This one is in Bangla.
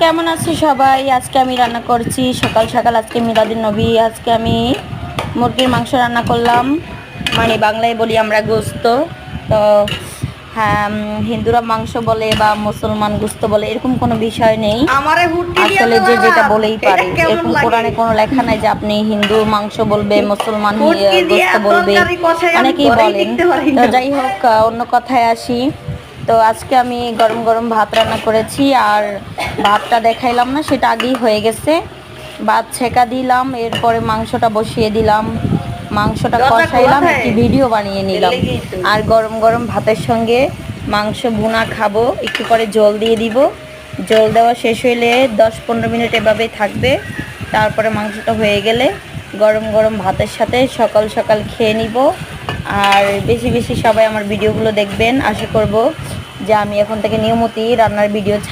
কেমন আছি সবাই? আজকে আমি রান্না করছি সকাল সকাল। আজকে মিলাদুন নবী। আজকে আমি মুরগির মাংস রান্না করলাম, মানে বাংলায় বলি আমরা গোস্ত। তো হ্যাঁ, হিন্দুরা মাংস বলে বা মুসলমান গোস্ত বলে, এরকম কোনো বিষয় নেই। আসলে যে যেটা বলেই পারে, এরকম কোরআনে কোনো লেখা নাই যে আপনি হিন্দু মাংস বলবে, মুসলমান গোস্ত বলবে, অনেকেই বলেন। তো যাই হোক, অন্য কথায় আসি। তো আজকে আমি গরম গরম ভাত রান্না করেছি, আর ভাতটা দেখাইলাম না, সেটা আগেই হয়ে গেছে। ভাত ছেঁকা দিলাম, এরপরে মাংসটা বসিয়ে দিলাম, মাংসটা কষাইলাম, একটি ভিডিও বানিয়ে নিলাম। আর গরম গরম ভাতের সঙ্গে মাংস ভুনা খাবো। একটু পরে জল দিয়ে দিব। জল দেওয়া শেষ হইলে 10-15 মিনিট এভাবেই থাকবে। তারপরে মাংসটা হয়ে গেলে গরম গরম ভাতের সাথে সকাল সকাল খেয়ে নিব। আর বেশি বেশি সবাই আমার ভিডিওগুলো দেখবেন। আশা করব যে আমি এখন থেকে নিয়মিতই রান্নার ভিডিও